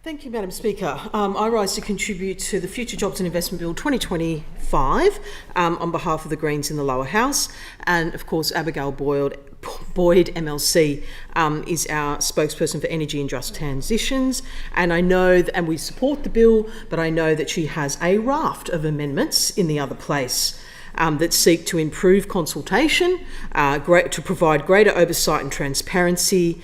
Thank you, Madam Speaker. I rise to contribute to the Future Jobs and Investment Bill 2025 on behalf of the Greens in the lower house. And of course, Abigail Boyd MLC is our spokesperson for energy and just transitions. And I know, and we support the bill, but I know that she has a raft of amendments in the other place that seek to improve consultation, to provide greater oversight and transparency,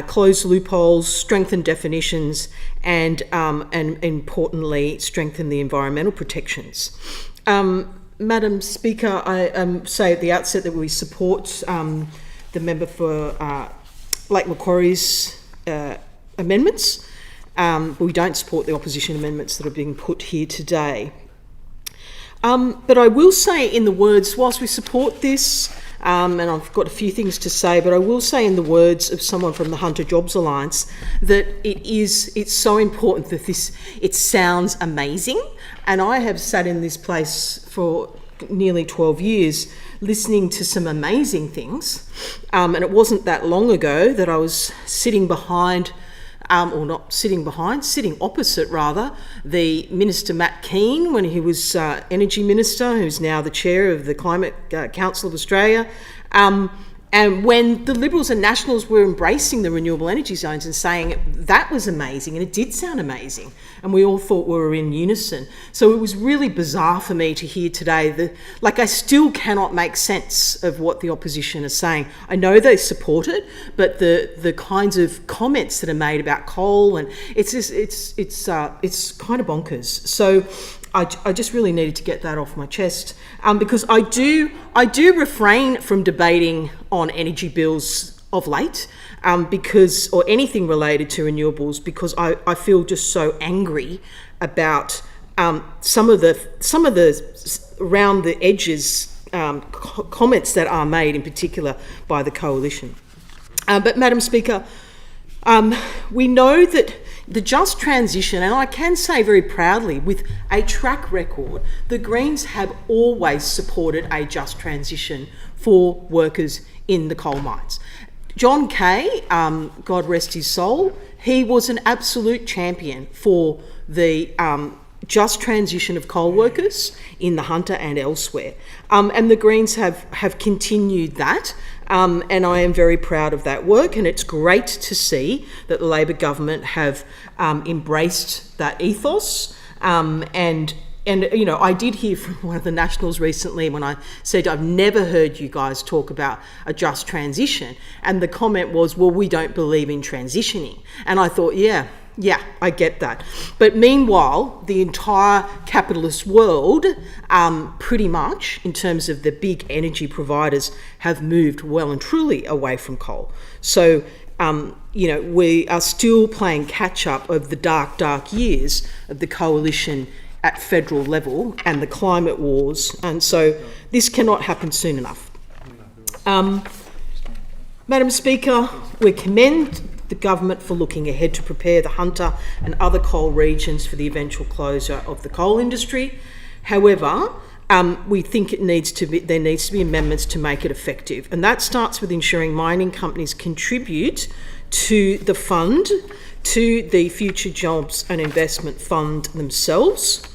close loopholes, strengthen definitions, and importantly, strengthen the environmental protections. Madam Speaker, I say at the outset that we support the member for Lake Macquarie's amendments, but we don't support the opposition amendments that are being put here today. But I will say in the words, whilst we support this, and I've got a few things to say, but I will say in the words of someone from the Hunter Jobs Alliance that it's so important that it sounds amazing. And I have sat in this place for nearly 12 years listening to some amazing things. And it wasn't that long ago that I was sitting opposite rather, the Minister Matt Keane when he was Energy Minister, who's now the chair of the Climate Council of Australia, and when the Liberals and Nationals were embracing the renewable energy zones and saying that was amazing, and it did sound amazing, and we all thought we were in unison. So it was really bizarre for me to hear today that, I still cannot make sense of what the opposition is saying. I know they support it, but the kinds of comments that are made about coal, and it's kind of bonkers. So I just really needed to get that off my chest, because I do refrain from debating on energy bills of late, or anything related to renewables, because I feel just so angry about some of the around the edges comments that are made, in particular by the coalition. But Madam Speaker, we know that the just transition, and I can say very proudly with a track record, the Greens have always supported a just transition for workers in the coal mines. John Kay, God rest his soul, he was an absolute champion for the just transition of coal workers in the Hunter and elsewhere. And the Greens have continued that. And I am very proud of that work, and it's great to see that the Labor government have embraced that ethos. And I did hear from one of the Nationals recently when I said, I've never heard you guys talk about a just transition. And the comment was, well, we don't believe in transitioning. And I thought, yeah, I get that. But meanwhile, the entire capitalist world, pretty much, in terms of the big energy providers, have moved well and truly away from coal. So, we are still playing catch-up of the dark years of the coalition at federal level and the climate wars. And so this cannot happen soon enough. Madam Speaker, we commend the government for looking ahead to prepare the Hunter and other coal regions for the eventual closure of the coal industry. However, we think there needs to be amendments to make it effective, and that starts with ensuring mining companies contribute to the fund, to the Future Jobs and Investment Fund themselves,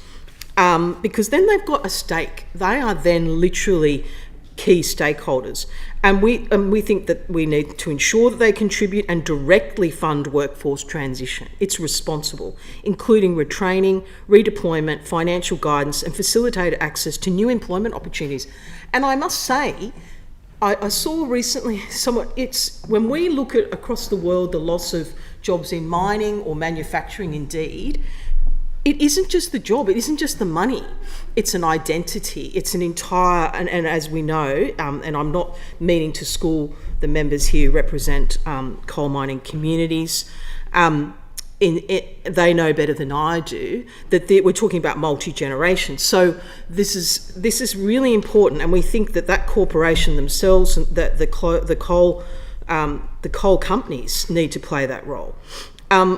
because then they've got a stake. They are then literally key stakeholders. And we think that we need to ensure that they contribute and directly fund workforce transition. It's responsible, including retraining, redeployment, financial guidance, and facilitated access to new employment opportunities. And I must say, I saw recently when we look at across the world the loss of jobs in mining or manufacturing indeed, it isn't just the job, it isn't just the money, it's an identity, it's an entire, and as we know, and I'm not meaning to school the members here who represent coal mining communities, they know better than I do that we're talking about multi-generation. So this is really important, and we think that corporation themselves, that the coal companies need to play that role.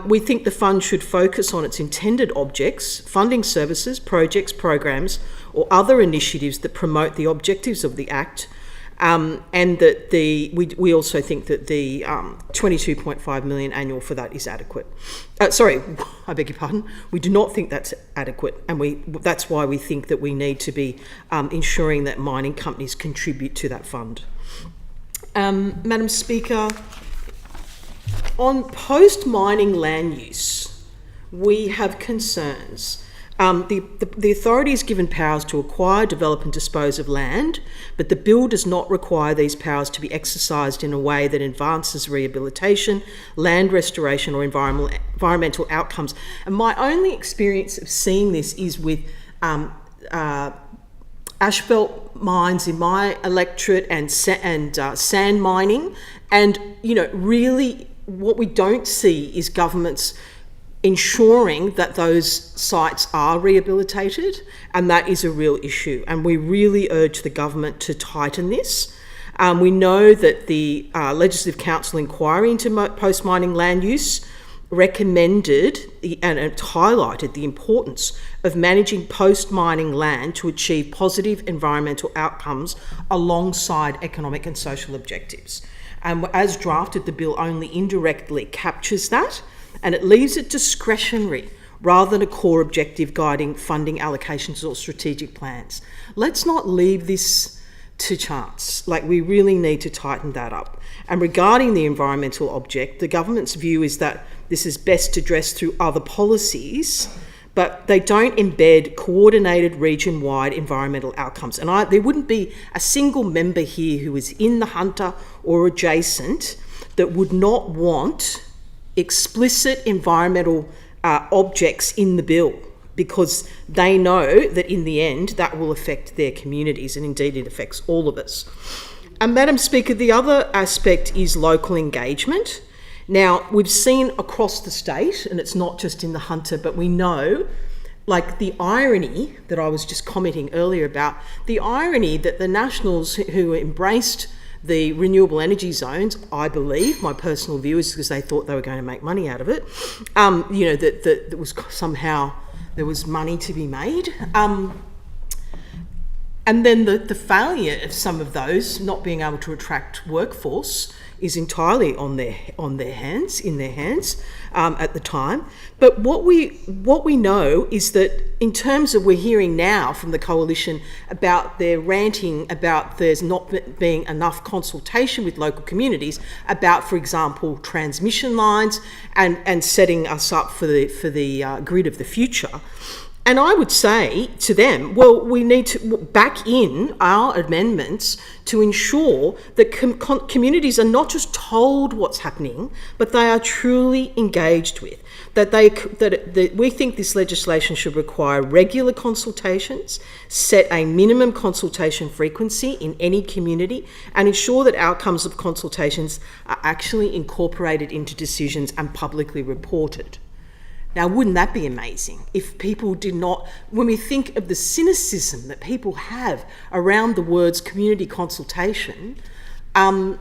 We think the fund should focus on its intended objects, funding services, projects, programs, or other initiatives that promote the objectives of the Act, and that we also think that the 22.5 million annual for that is adequate. Sorry, I beg your pardon. We do not think that's adequate, and that's why we think that we need to be ensuring that mining companies contribute to that fund. Madam Speaker, on post-mining land use, we have concerns. The authority is given powers to acquire, develop and dispose of land, but the bill does not require these powers to be exercised in a way that advances rehabilitation, land restoration or environmental outcomes. And my only experience of seeing this is with asphalt mines in my electorate and sand mining. And, really what we don't see is governments ensuring that those sites are rehabilitated, and that is a real issue. And we really urge the government to tighten this. We know that the Legislative Council inquiry into post-mining land use recommended and it highlighted the importance of managing post-mining land to achieve positive environmental outcomes alongside economic and social objectives. And as drafted, the bill only indirectly captures that, and it leaves it discretionary rather than a core objective guiding funding allocations or strategic plans. Let's not leave this to chance. We really need to tighten that up. And regarding the environmental object, the government's view is that this is best addressed through other policies, but they don't embed coordinated region-wide environmental outcomes. And there wouldn't be a single member here who is in the Hunter or adjacent that would not want explicit environmental objects in the bill, because they know that in the end that will affect their communities, and indeed it affects all of us. And Madam Speaker, the other aspect is local engagement. Now, we've seen across the state, and it's not just in the Hunter, but we know, the irony that I was just commenting earlier about, the irony that the Nationals who embraced the renewable energy zones, I believe, my personal view is because they thought they were going to make money out of it, that was somehow there was money to be made. And then the failure of some of those not being able to attract workforce is entirely in their hands at the time. But what we know is that in terms of, we're hearing now from the coalition about their ranting about there's not being enough consultation with local communities about, for example, transmission lines and setting us up for the grid of the future. And I would say to them, well, we need to back in our amendments to ensure that communities are not just told what's happening, but they are truly engaged with. That we think this legislation should require regular consultations, set a minimum consultation frequency in any community, and ensure that outcomes of consultations are actually incorporated into decisions and publicly reported. Now, wouldn't that be amazing if people did not, when we think of the cynicism that people have around the words community consultation, and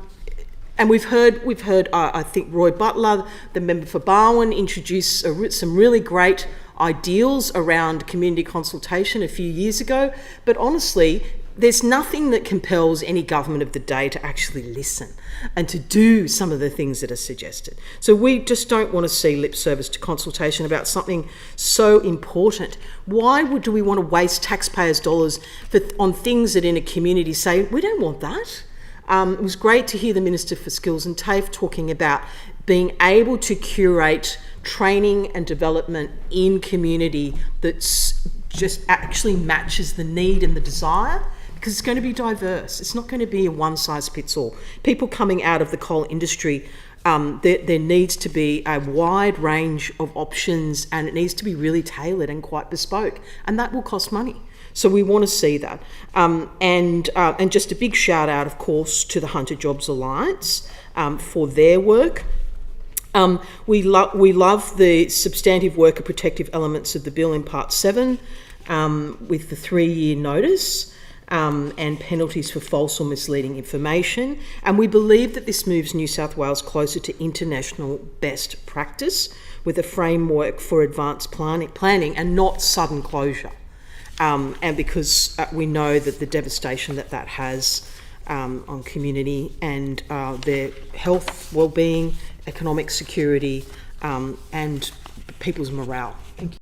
we've heard, I think Roy Butler, the member for Barwon, introduced some really great ideals around community consultation a few years ago, but honestly, there's nothing that compels any government of the day to actually listen and to do some of the things that are suggested. So we just don't want to see lip service to consultation about something so important. Why do we want to waste taxpayers' dollars on things that in a community say, we don't want that? It was great to hear the Minister for Skills and TAFE talking about being able to curate training and development in community that's just actually matches the need and the desire, because it's going to be diverse. It's not going to be a one-size-fits-all. People coming out of the coal industry, there needs to be a wide range of options, and it needs to be really tailored and quite bespoke, and that will cost money. So we want to see that. And just a big shout out, of course, to the Hunter Jobs Alliance for their work. We love the substantive worker protective elements of the bill in Part 7 with the 3-year notice. And penalties for false or misleading information. And we believe that this moves New South Wales closer to international best practice with a framework for advanced planning and not sudden closure. And because we know that the devastation that has on community and their health, well-being, economic security, and people's morale. Thank you.